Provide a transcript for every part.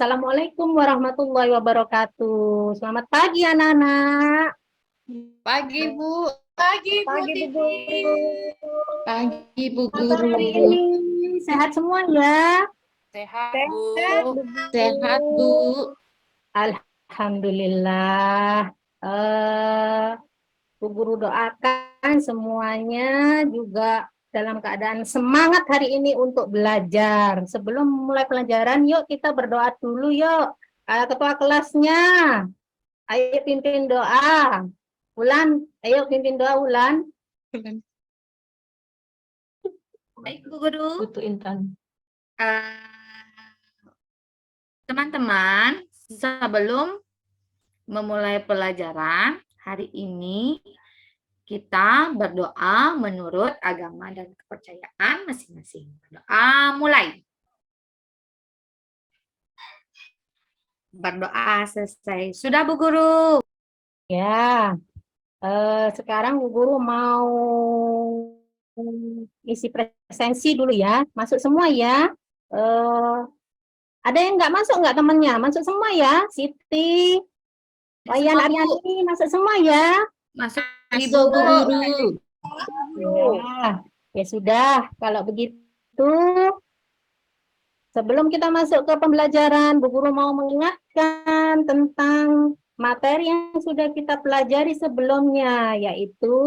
Assalamualaikum warahmatullahi wabarakatuh. Selamat pagi anak-anak. Pagi, Bu. Pagi, Bu Pagi Bu Titi. Guru. Pagi, Bu Kabar Guru. hari ini sehat semua ya? Sehat, Bu. Sehat, Bu. Alhamdulillah. Bu Guru doakan semuanya juga dalam keadaan semangat hari ini untuk belajar. Sebelum mulai pelajaran, yuk kita berdoa dulu yuk. Ketua kelasnya, ayo pimpin doa. Ulan, ayo pimpin doa Ulan. Baik, Bu Guru. Butuh Intan. Teman-teman, sebelum memulai pelajaran, hari ini kita berdoa menurut agama dan kepercayaan masing-masing. Berdoa mulai. Berdoa selesai. Sudah, Bu Guru? Ya, sekarang Bu Guru mau isi presensi dulu ya. Masuk semua ya. Ada yang nggak masuk nggak temannya? Masuk semua ya. Siti, Wayan, Semua, Bu. Ariani, masuk semua ya. Masuk, Masuk, Bu Guru. Ya sudah. Kalau begitu, sebelum kita masuk ke pembelajaran, Bu Guru mau mengingatkan tentang materi yang sudah kita pelajari sebelumnya, yaitu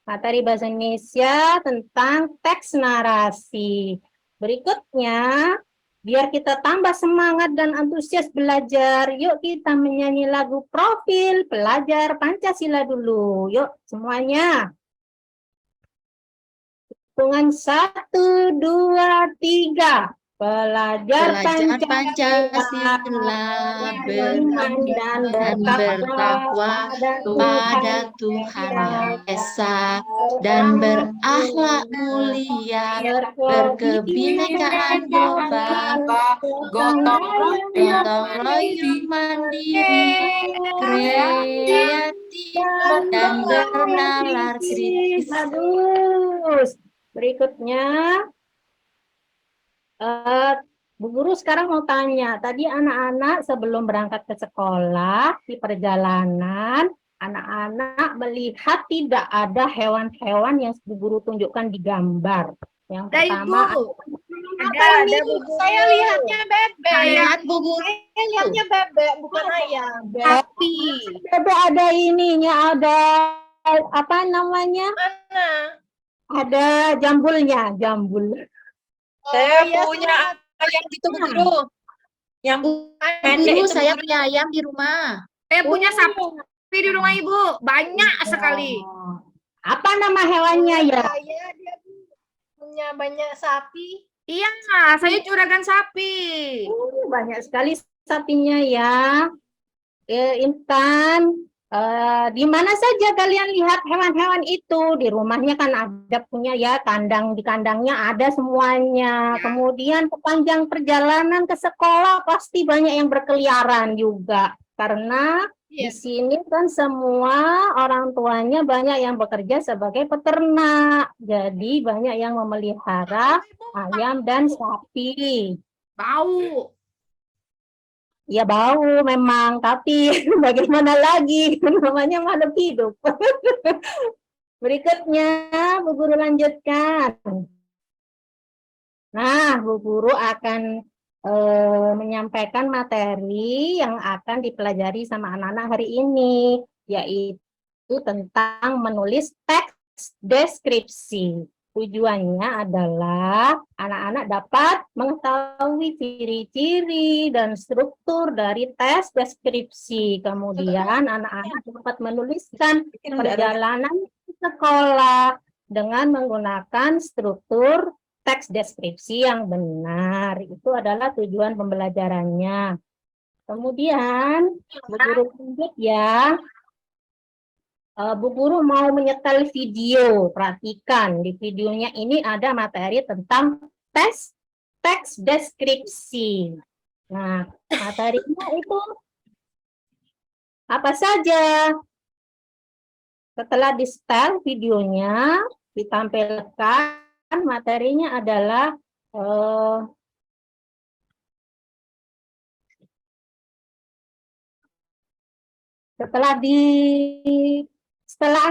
materi bahasa Indonesia tentang teks narasi. Berikutnya, biar kita tambah semangat dan antusias belajar, yuk kita menyanyi lagu profil pelajar Pancasila dulu. Yuk semuanya. Hitungan 1, 2, 3. Pelajar Pancasila beriman dan bertakwa pada Tuhan Yang Esa dan berakhlak mulia, berkebinekaan global, gotong royong mandiri, kreatif dan bernalar kritis. Bagus. Berikutnya, Bu Guru sekarang mau tanya, tadi anak-anak sebelum berangkat ke sekolah, di perjalanan, anak-anak melihat tidak ada hewan-hewan yang Bu Guru tunjukkan di gambar. Yang pertama, Ada, Bu Guru. Saya lihatnya bebek. Lihat, Bu Guru. Saya lihatnya bebek, bukan ayam. Sapi. Bebek ada ininya, ada apa namanya? Mana? Ada jambulnya, jambul. Saya punya ayam gitu, Bu Guru. Yang pendek Guru, itu, saya Bu Guru. punya ayam di rumah. Saya punya sapi di rumah Ibu. Banyak sekali. Apa nama hewannya ya? Saya dia punya banyak sapi. Iya, saya juragan sapi. Banyak sekali sapinya ya. Intan, di mana saja kalian lihat hewan-hewan itu? Di rumahnya kan ada punya ya, kandang, di kandangnya ada semuanya. Ya. Kemudian sepanjang perjalanan ke sekolah pasti banyak yang berkeliaran juga. Karena di sini kan semua orang tuanya banyak yang bekerja sebagai peternak. Jadi banyak yang memelihara ayam dan sapi. Bau. Ya bau memang, tapi bagaimana lagi? Namanya makhluk hidup. Berikutnya, Bu Guru lanjutkan. Nah, Bu Guru akan menyampaikan materi yang akan dipelajari sama anak-anak hari ini, yaitu tentang menulis teks deskripsi. Tujuannya adalah anak-anak dapat mengetahui ciri-ciri dan struktur dari tes deskripsi. Kemudian anak-anak dapat menuliskan perjalanan ke sekolah dengan menggunakan struktur teks deskripsi yang benar. Itu adalah tujuan pembelajarannya. Kemudian, Bu Guru lanjut ya. Bu Guru mau menyetel video, perhatikan di videonya ini ada materi tentang teks deskripsi. Nah, materinya itu apa saja? Setelah di-setel videonya, ditampilkan materinya adalah Setelah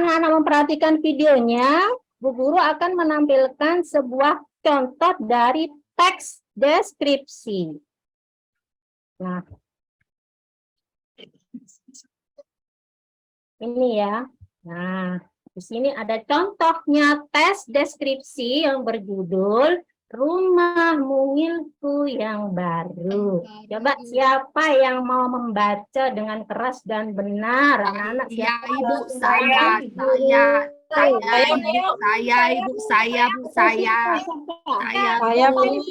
anak-anak memperhatikan videonya, Bu Guru akan menampilkan sebuah contoh dari teks deskripsi. Nah, ini ya. Nah, di sini ada contohnya tes deskripsi yang berjudul Rumah Mungilku yang Baru. Coba siapa yang mau membaca dengan keras dan benar? Anak-anak Ya, siapa? Ibu, yang saya, mau? Ibu, saya, Bu, saya, Saya, Bu. saya, Bu, Saya Bu, baca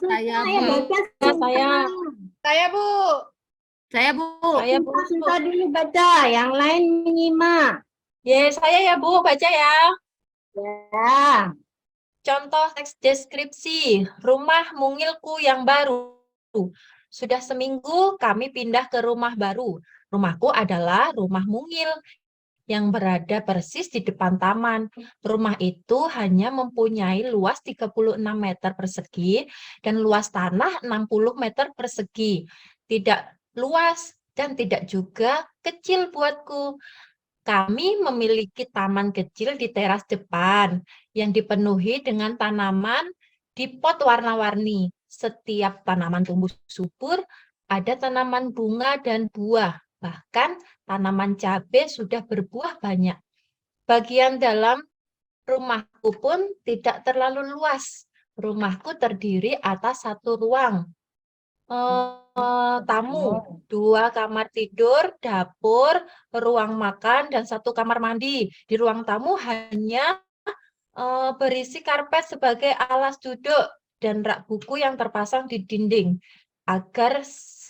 Saya, Bu. saya, Bu. Saya, Bu. Sinta dulu baca, yang lain menyimak. Saya ya, Bu. Baca ya. Ya. Contoh teks deskripsi, rumah mungilku yang baru. Sudah seminggu kami pindah ke rumah baru. Rumahku adalah rumah mungil yang berada persis di depan taman. Rumah itu hanya mempunyai luas 36 meter persegi dan luas tanah 60 meter persegi. Tidak luas dan tidak juga kecil buatku. Kami memiliki taman kecil di teras depan yang dipenuhi dengan tanaman di pot warna-warni. Setiap tanaman tumbuh subur, ada tanaman bunga dan buah. Bahkan tanaman cabai sudah berbuah banyak. Bagian dalam rumahku pun tidak terlalu luas. Rumahku terdiri atas satu ruang tamu, 2 kamar tidur, dapur, ruang makan, dan 1 kamar mandi. Di ruang tamu hanya berisi karpet sebagai alas duduk dan rak buku yang terpasang di dinding.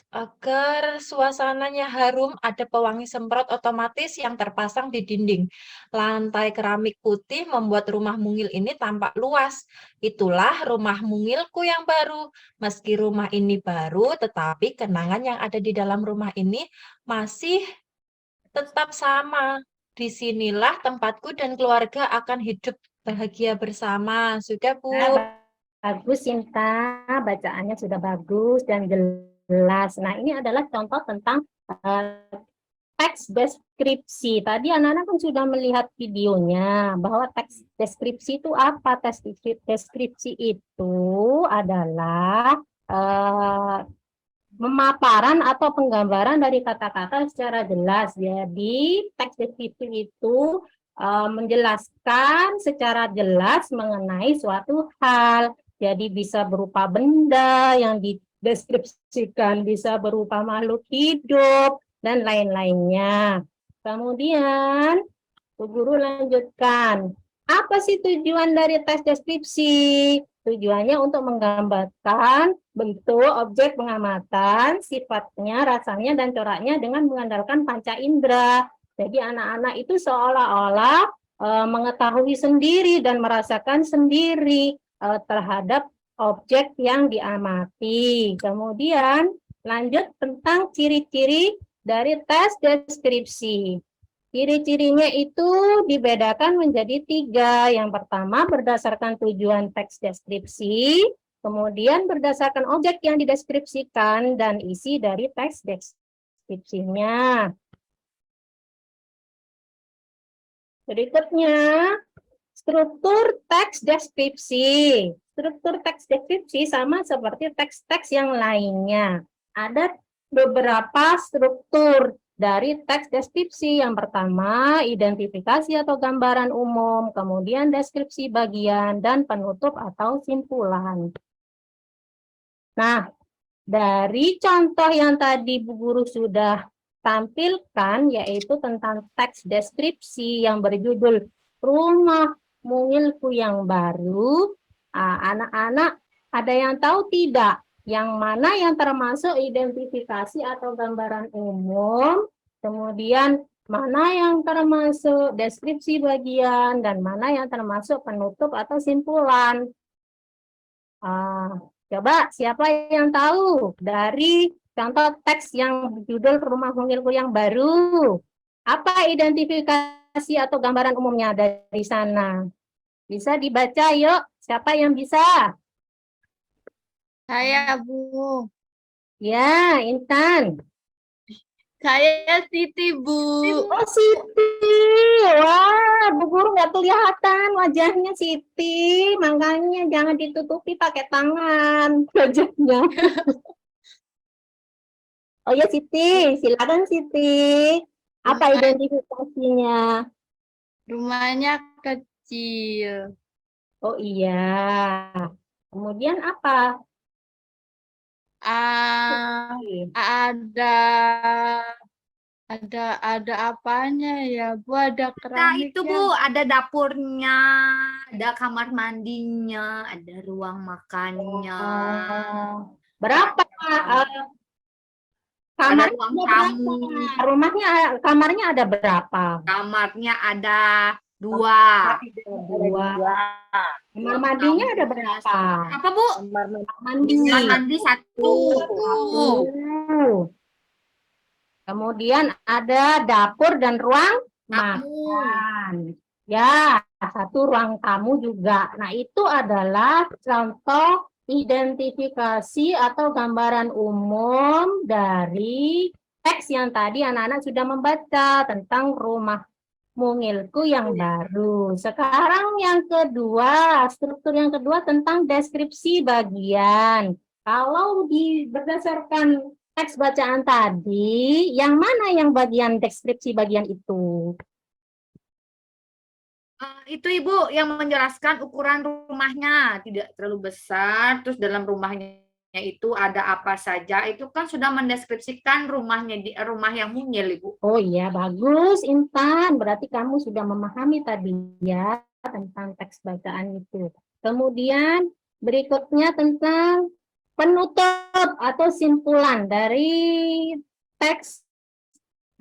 Agar suasananya harum, ada pewangi semprot otomatis yang terpasang di dinding. Lantai keramik putih membuat rumah mungil ini tampak luas. Itulah rumah mungilku yang baru. Meski rumah ini baru, tetapi kenangan yang ada di dalam rumah ini masih tetap sama. Disinilah tempatku dan keluarga akan hidup bahagia bersama. Sudah, Bu. Bagus, Sinta. Bacaannya sudah bagus dan jelas. Nah, ini adalah contoh tentang teks deskripsi. Tadi anak-anak kan sudah melihat videonya bahwa teks deskripsi itu apa? Teks deskripsi itu adalah pemaparan atau penggambaran dari kata-kata secara jelas. Jadi teks deskripsi itu menjelaskan secara jelas mengenai suatu hal. Jadi bisa berupa benda yang dideskripsikan, bisa berupa makhluk hidup, dan lain-lainnya. Kemudian, Bu Guru lanjutkan. Apa sih tujuan dari tes deskripsi? Tujuannya untuk menggambarkan bentuk objek pengamatan, sifatnya, rasanya, dan coraknya dengan mengandalkan panca indera. Jadi anak-anak itu seolah-olah mengetahui sendiri dan merasakan sendiri terhadap objek yang diamati. Kemudian lanjut tentang ciri-ciri dari tes deskripsi. Ciri-cirinya itu dibedakan menjadi 3. Yang pertama berdasarkan tujuan teks deskripsi, kemudian berdasarkan objek yang dideskripsikan dan isi dari teks deskripsinya. Berikutnya, struktur teks deskripsi. Struktur teks deskripsi sama seperti teks-teks yang lainnya. Ada beberapa struktur dari teks deskripsi. Yang pertama, identifikasi atau gambaran umum, kemudian deskripsi bagian, dan penutup atau simpulan. Nah, dari contoh yang tadi Bu Guru sudah tampilkan, yaitu tentang teks deskripsi yang berjudul Rumah Mungilku yang Baru, anak-anak ada yang tahu tidak? Yang mana yang termasuk identifikasi atau gambaran umum, kemudian mana yang termasuk deskripsi bagian, dan mana yang termasuk penutup atau simpulan. Coba siapa yang tahu dari contoh teks yang berjudul Rumah Mungilku yang Baru? Apa identifikasi atau gambaran umumnya dari sana? Bisa dibaca yuk. Siapa yang bisa? Saya, Bu. Ya, Intan. Saya Siti, Bu. Oh, Siti. Wah, Bu Guru nggak kelihatan wajahnya Siti. Makanya jangan ditutupi pakai tangan wajahnya. Oh ya Siti, silakan Siti. Apa identifikasinya? Rumahnya kecil. Oh iya. Kemudian apa? Ah, ada apanya ya, Bu? Ada Nah, itu keramiknya. Bu, ada dapurnya, ada kamar mandinya, ada ruang makannya, Oh, berapa? ada Kamarnya ruang ada tamu. berapa? Rumahnya, kamarnya ada berapa? Kamarnya ada dua. Dua. Kamar mandinya ada berapa? Apa Bu? Kamar mandi. Kamar mandi satu. Satu. Kemudian ada dapur dan ruang Tamu. makan. Ya, satu ruang tamu juga. Nah, itu adalah contoh identifikasi atau gambaran umum dari teks yang tadi anak-anak sudah membaca tentang rumah mungilku yang baru. Sekarang yang kedua, struktur yang kedua tentang deskripsi bagian. Kalau berdasarkan teks bacaan tadi, yang mana yang bagian deskripsi bagian itu? Itu Ibu yang menjelaskan ukuran rumahnya tidak terlalu besar, terus dalam rumahnya itu ada apa saja, itu kan sudah mendeskripsikan rumahnya di rumah yang mungil Ibu. Oh iya, bagus Intan. Berarti kamu sudah memahami tadi ya tentang teks bacaan itu. Kemudian berikutnya tentang penutup atau simpulan dari teks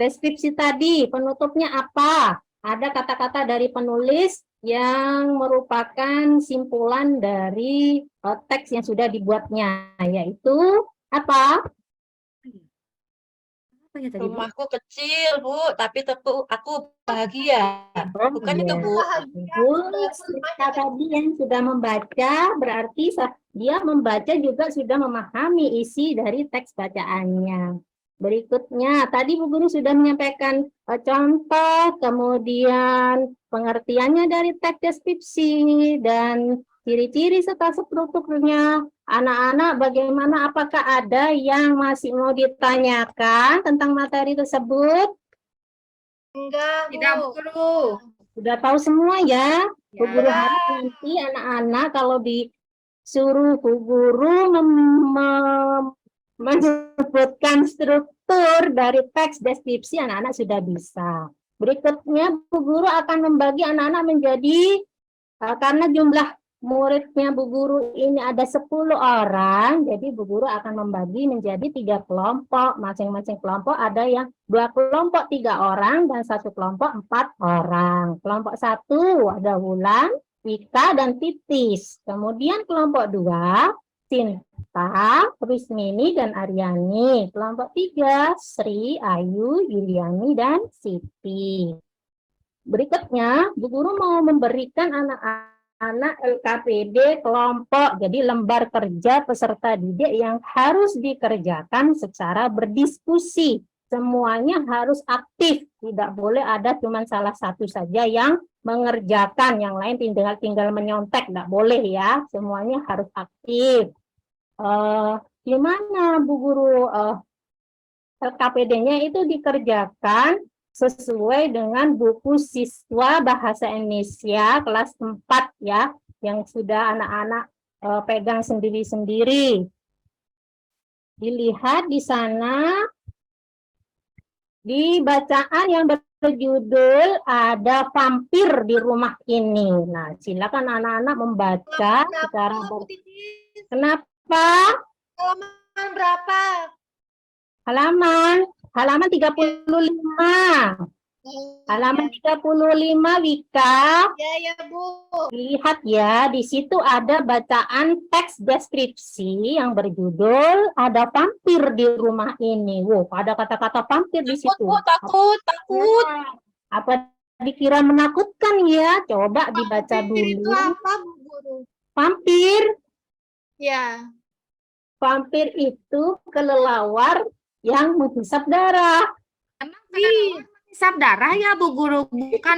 deskripsi tadi. Penutupnya apa? Ada kata-kata dari penulis yang merupakan simpulan dari teks yang sudah dibuatnya, yaitu apa? Apa ya tadi Bu? Rumahku kecil, Bu, tapi aku bahagia. Bukan itu, Bu? Bagus. Kita tadi yang sudah membaca, berarti dia membaca juga sudah memahami isi dari teks bacaannya. Berikutnya, tadi Bu Guru sudah menyampaikan contoh, kemudian pengertiannya dari teks deskripsi, dan ciri-ciri serta strukturnya. Anak-anak, bagaimana, apakah ada yang masih mau ditanyakan tentang materi tersebut? Enggak, Tidak Bu. perlu. Sudah tahu semua ya? Bu Ya. Guru harap nanti anak-anak kalau disuruh Bu Guru menyebutkan struktur dari teks deskripsi, anak-anak sudah bisa. Berikutnya Bu Guru akan membagi anak-anak menjadi, karena jumlah muridnya Bu Guru ini ada 10 orang, jadi Bu Guru akan membagi menjadi 3 kelompok. Masing-masing kelompok ada yang 2 kelompok 3 orang dan 1 kelompok 4 orang. Kelompok 1 ada Wulan, Wika, dan Titis. Kemudian kelompok 2, Sinta, Rismini, dan Aryani. Kelompok 3, Sri, Ayu, Yuliani, dan Siti. Berikutnya, Bu Guru mau memberikan anak-anak LKPD kelompok, jadi lembar kerja peserta didik yang harus dikerjakan secara berdiskusi. Semuanya harus aktif, tidak boleh ada cuma salah satu saja yang mengerjakan, yang lain tinggal menyontek, tidak boleh ya, semuanya harus aktif. Gimana Bu Guru LKPD-nya itu dikerjakan sesuai dengan buku siswa bahasa Indonesia kelas 4 ya, yang sudah anak-anak pegang sendiri-sendiri. Dilihat di sana, di bacaan yang berjudul ada vampir di rumah ini. Nah, silakan anak-anak membaca secara Kenapa? Halaman berapa? Halaman 35. Halaman 35, Wika. Ya, Bu. Lihat ya, di situ ada bacaan teks deskripsi yang berjudul ada vampir di rumah ini. Wow, ada kata-kata vampir di situ. Takut. Apa dikira menakutkan ya? Coba dibaca Vampir itu dulu. apa, Bu Guru? Vampir. Ya. Vampir itu kelelawar yang menghisap darah. Emang kelelawar menghisap darah ya Bu Guru, bukan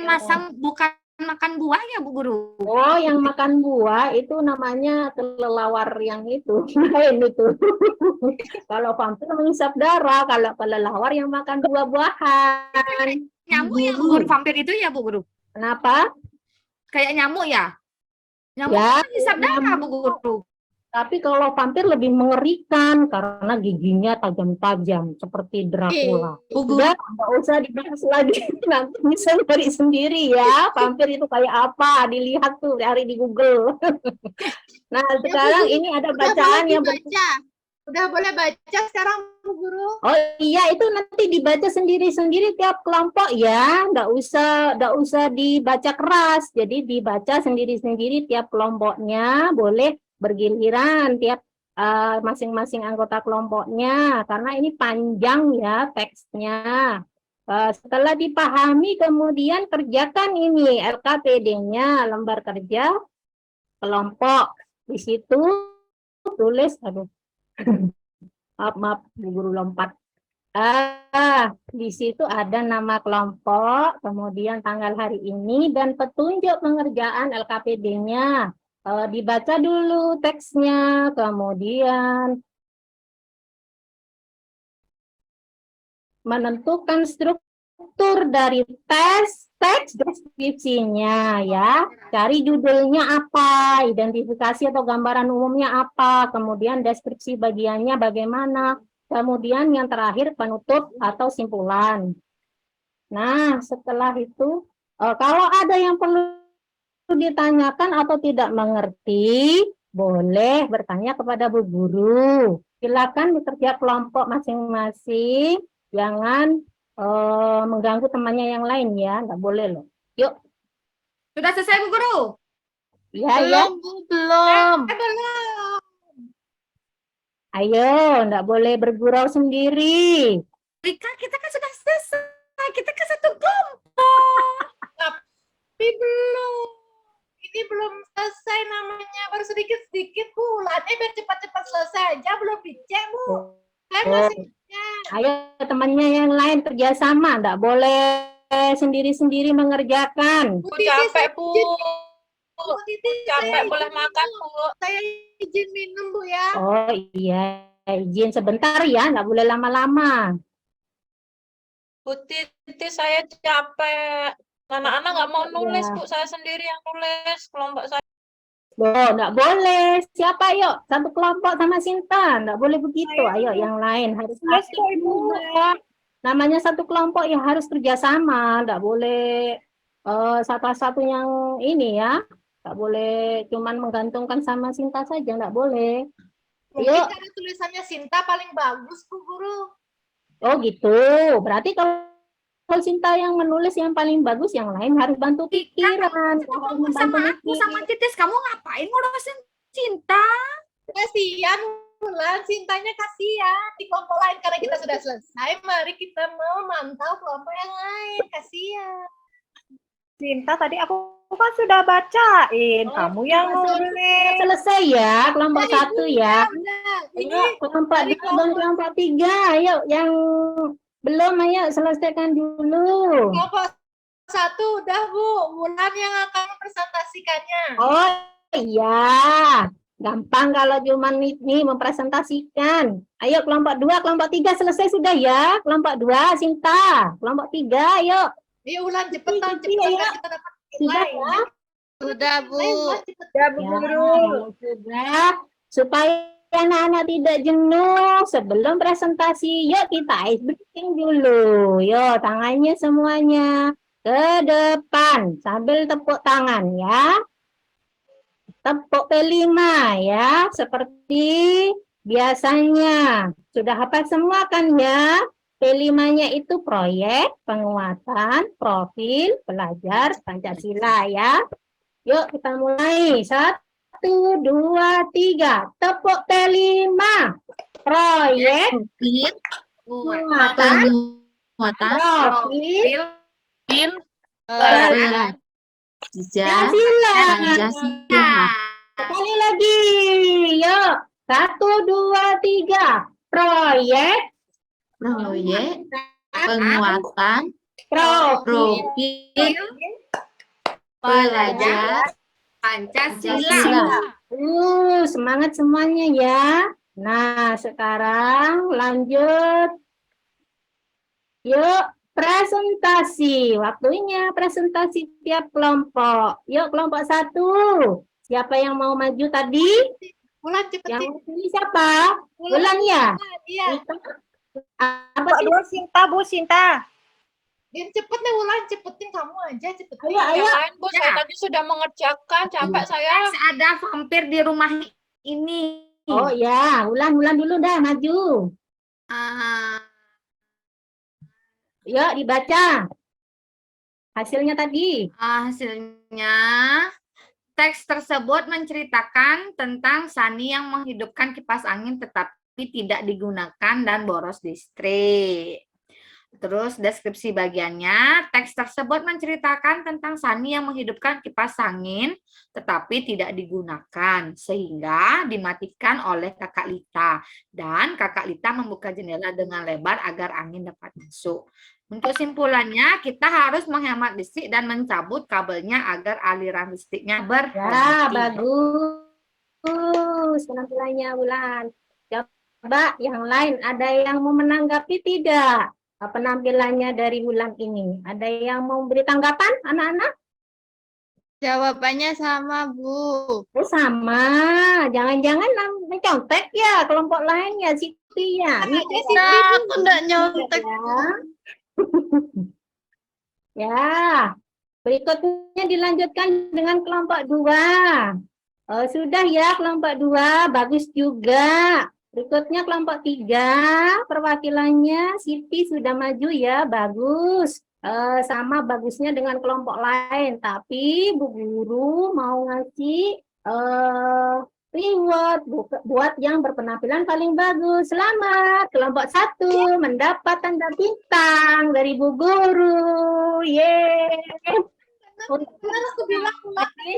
bukan makan buah ya Bu Guru? Oh, yang makan buah itu namanya kelelawar yang itu. Lain itu. Kalau vampir menghisap darah, kalau kelelawar yang makan buah-buahan. Nyamuk ya Bu Guru, vampir itu ya Bu Guru? Kenapa? Kayak nyamuk ya? Nyamuk Ya, kan menghisap darah Bu Guru. tapi kalau vampir lebih mengerikan karena giginya tajam-tajam seperti Dracula. Bu Guru, Udah, nggak usah dibahas lagi. Nanti bisa cari sendiri ya. Vampir itu kayak apa? Dilihat tuh, cari di Google. Nah, sekarang ini ada bacaan yang Udah boleh baca sekarang Bu Guru. Oh iya, itu nanti dibaca sendiri-sendiri tiap kelompok ya, nggak usah dibaca keras. Jadi dibaca sendiri-sendiri tiap kelompoknya, boleh bergiliran tiap masing-masing anggota kelompoknya, karena ini panjang ya teksnya. Setelah dipahami, kemudian kerjakan ini LKPD-nya, lembar kerja kelompok. Di situ tulis, maaf, Bu Guru lompat. Di situ ada nama kelompok, kemudian tanggal hari ini, dan petunjuk pengerjaan LKPD-nya. Dibaca dulu teksnya, kemudian menentukan struktur dari teks deskripsinya ya. Cari judulnya apa, identifikasi atau gambaran umumnya apa, kemudian deskripsi bagiannya bagaimana, kemudian yang terakhir penutup atau simpulan. Nah, setelah itu kalau ada yang perlu ditanyakan atau tidak mengerti, boleh bertanya kepada Bu Guru. Silakan bekerja kelompok masing-masing, jangan mengganggu temannya yang lain ya, nggak boleh loh. Yuk. Sudah selesai Bu Guru? Ya, Belum, Bu, belum. Belum. Ayo, nggak boleh bergurau sendiri. Rika, kita kan sudah selesai. Kita kan satu kelompok. Tapi belum. Ini belum selesai namanya. Baru sedikit-sedikit Bu. Ulannya biar cepat-cepat selesai aja. Belum dicek Bu. Kan masih Ayo temannya yang lain kerjasama, nggak boleh sendiri-sendiri mengerjakan. Bu capek Bu. Capek boleh makan Bu. Saya izin minum Bu ya. Oh iya, izin sebentar ya, nggak boleh lama-lama. Bu Titi, saya capek. Anak-anak nggak mau nulis Ya. Bu, saya sendiri yang nulis kelompok saya. Loh, nggak boleh. Siapa yuk? Satu kelompok sama Sinta. Nggak boleh begitu. Ayo yang lain harus aktif juga. Namanya satu kelompok yang harus kerjasama. Nggak boleh satu-satu yang ini ya. Nggak boleh cuman menggantungkan sama Sinta saja. Nggak boleh. Mungkin Yuk. karena tulisannya Sinta paling bagus Bu Guru. Oh gitu. Berarti kalau Sinta yang menulis yang paling bagus, yang lain harus bantu pikiran. Harus membantu Sama aku, mikir. sama Titis. Kamu ngapain ngurusin Cinta? Kasihan Bulan, Cintanya kasihan di kelompok lain karena kita sudah selesai. Mari kita memantau kelompok yang lain. Kasihan. Cinta tadi aku kan sudah bacain. Kamu yang nulis. Selesai ya, kelompok satu ya. Udah, ini Ayo, kelompok dari 2 dan kelompok 3. Ayo, yang belum, ayo selesaikan dulu. kelompok satu udah Bu. Bulan yang akan mempresentasikannya. Oh iya, gampang kalau cuma ini mempresentasikan. Ayo kelompok 2, kelompok 3 selesai sudah ya. Kelompok 2, Sinta. Kelompok 3, ayo. Ayo Ulan cepetan, Iya, cepetan iya. kan kita dapat Sudah nilai. ya. Sudah, Bu. Ya, Bu Guru. Sudah. Supaya anak-anak tidak jenuh sebelum presentasi, yuk kita ice breaking dulu. Yuk, tangannya semuanya ke depan sambil tepuk tangan ya. Tepuk P5 ya, seperti biasanya. Sudah hafal semua kan ya? P5-nya itu proyek, penguatan, profil, belajar, Pancasila ya. Yuk kita mulai. 1, 2, 3. Tepuk P5. Proyek, penguatan, profil, belajar, Pancasila. Sekali lagi. Yuk. 1, 2, 3. Proyek, penguatan Profil profil pelajar pelajar Pancasila. Semangat semuanya ya. Nah, sekarang lanjut. Yuk, presentasi. Waktunya presentasi tiap kelompok. Yuk, kelompok 1. Siapa yang mau maju tadi? Wulan cepetin. Yang ini siapa? Wulan ya? Iya. Apa Pak sih? dua Sinta, Bu Sinta. Din cepet deh Wulan, cepetin kamu aja cepetin. Ayo, Yang ayo. lain, Bu, saya tadi sudah mengerjakan, capek saya. Ada vampir di rumah ini. Oh ya, Wulan dulu dah maju. Ah, Yuk, dibaca. Hasilnya tadi. hasilnya teks tersebut menceritakan tentang Sani yang menghidupkan kipas angin tetapi tidak digunakan dan boros listrik. Terus deskripsi bagiannya, teks tersebut menceritakan tentang Sani yang menghidupkan kipas angin tetapi tidak digunakan sehingga dimatikan oleh Kakak Lita dan Kakak Lita membuka jendela dengan lebar agar angin dapat masuk. Untuk simpulannya, kita harus menghemat listrik dan mencabut kabelnya agar aliran listriknya Ya, berhenti. bagus. Penampilannya Wulan. Coba yang lain, ada yang mau menanggapi tidak? Penampilannya dari Wulan ini. Ada yang mau beri tanggapan, anak-anak? Jawabannya sama, Bu. Oh, sama. Jangan-jangan mencontek ya kelompok lain ya, Siti ya. Ini Nah, aku enggak nyontek. Ya, berikutnya dilanjutkan dengan kelompok 2. Sudah ya kelompok 2, bagus juga. Berikutnya kelompok 3, perwakilannya Siti sudah maju ya, bagus. Sama bagusnya dengan kelompok lain, tapi Bu Guru mau ngasih reward buat yang berpenampilan paling bagus. Selamat, kelompok 1 mendapat tanda bintang dari Bu Guru. Yeay. Aku bilang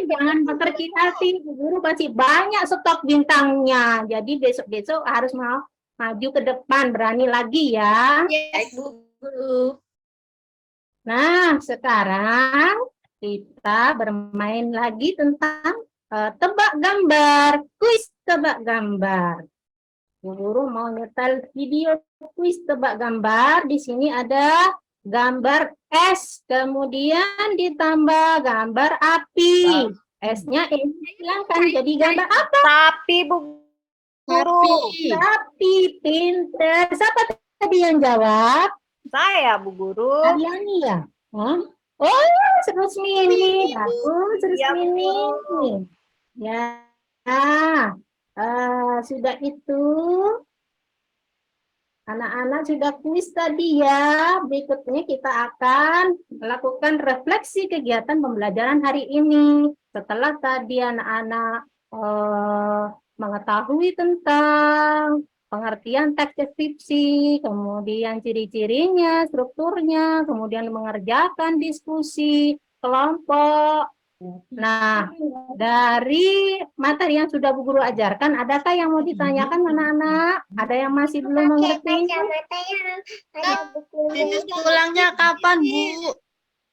Jangan berkecil hati, Bu Guru pasti banyak stok bintangnya. Jadi besok-besok harus mau maju ke depan, berani lagi ya. yes. Bu Guru. Nah, sekarang kita bermain lagi tentang tebak gambar, kuis tebak gambar. Bu Guru mau nyetel video kuis tebak gambar. Di sini ada gambar es, kemudian ditambah gambar api. S-nya hilangkan jadi gambar apa? Tapi Bu Guru, Sapi. Pinter. Siapa tadi yang jawab? saya Bu Guru. Ariani ya? Hah? Oh, Rusmini. Bagus, Iya, Bu Rusmini. Guru. Ya, sudah itu. Anak-anak sudah kuis tadi ya. Berikutnya kita akan melakukan refleksi kegiatan pembelajaran hari ini. Setelah tadi anak-anak mengetahui tentang pengertian teks deskripsi, kemudian ciri-cirinya, strukturnya, kemudian mengerjakan diskusi kelompok. Nah, dari materi yang sudah Bu Guru ajarkan, adakah yang mau ditanyakan anak-anak? Ada yang masih belum mengerti? Titik pulangnya kapan, Bu?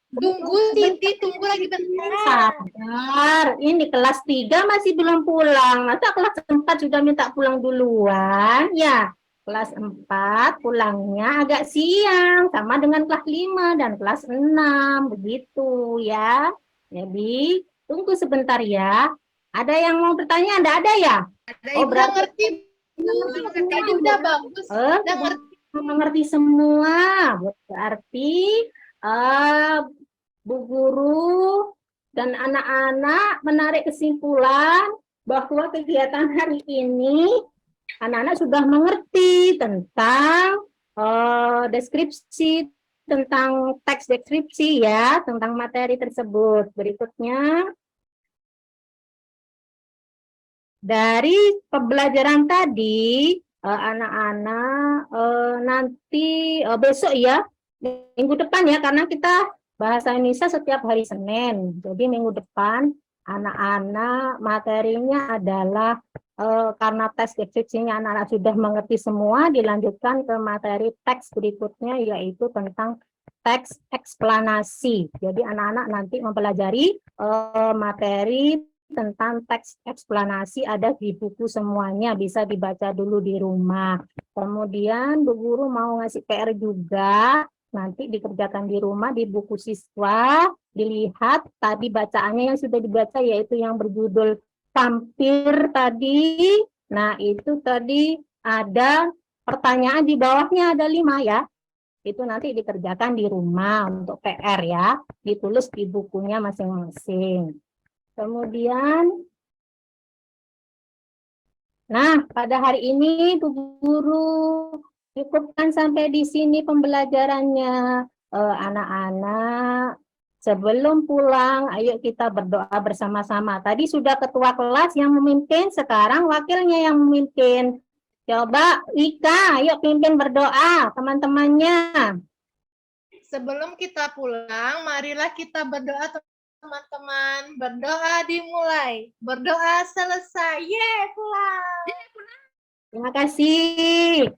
Tunggu Siti, tunggu lagi bentar. Sabar, ini kelas 3 masih belum pulang. Masa kelas 4 sudah minta pulang duluan? Ya, kelas 4 pulangnya agak siang, sama dengan kelas 5 dan kelas 6, begitu ya. Jadi, tunggu sebentar ya. Ada yang mau bertanya? Ada ya? Oh, Udah berarti ngerti. Tadi udah bagus. Udah ngerti. mengerti semua. Berarti Bu Guru dan anak-anak menarik kesimpulan bahwa kegiatan hari ini anak-anak sudah mengerti tentang deskripsi, tentang teks deskripsi ya, tentang materi tersebut. Berikutnya, dari pembelajaran tadi, anak-anak nanti besok ya, minggu depan ya, karena kita bahasa Indonesia setiap hari Senin. Jadi minggu depan anak-anak materinya adalah karena tes deskripsinya anak-anak sudah mengerti semua, dilanjutkan ke materi teks berikutnya, yaitu tentang teks eksplanasi. Jadi anak-anak nanti mempelajari materi tentang teks eksplanasi, ada di buku semuanya, bisa dibaca dulu di rumah. Kemudian Bu Guru mau ngasih PR juga, nanti dikerjakan di rumah di buku siswa, dilihat tadi bacaannya yang sudah dibaca, yaitu yang berjudul Vampir tadi. Nah, itu tadi ada pertanyaan di bawahnya, ada 5 ya. Itu nanti dikerjakan di rumah untuk PR ya, ditulis di bukunya masing-masing. Kemudian, nah pada hari ini Bu Guru cukupkan sampai di sini pembelajarannya. Anak-anak, sebelum pulang, ayo kita berdoa bersama-sama. Tadi sudah ketua kelas yang memimpin, sekarang wakilnya yang memimpin. Coba Ika, ayo pimpin berdoa teman-temannya. Sebelum kita pulang, marilah kita berdoa teman-teman. Berdoa dimulai. Berdoa selesai. Yeay, pulang. Terima kasih.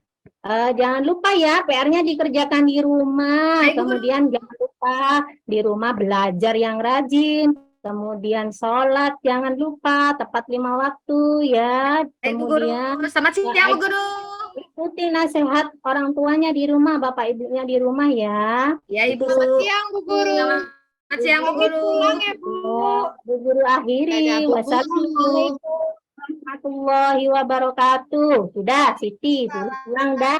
Jangan lupa ya, PR-nya dikerjakan di rumah. Kemudian jangan lupa di rumah belajar yang rajin. Kemudian sholat, jangan lupa tepat 5 waktu ya. Kemudian Selamat siang Bu Guru. ikuti nasihat orang tuanya di rumah, bapak ibunya di rumah ya. Ya Ibu. Selamat siang, Bu Guru. Selamat siang Bu Guru. Pulang ya, Bu. Bu Guru akhiri. Dadah, Bu Guru. Wassalamualaikum warahmatullahi wabarakatuh. Sudah, Siti, pulang dah.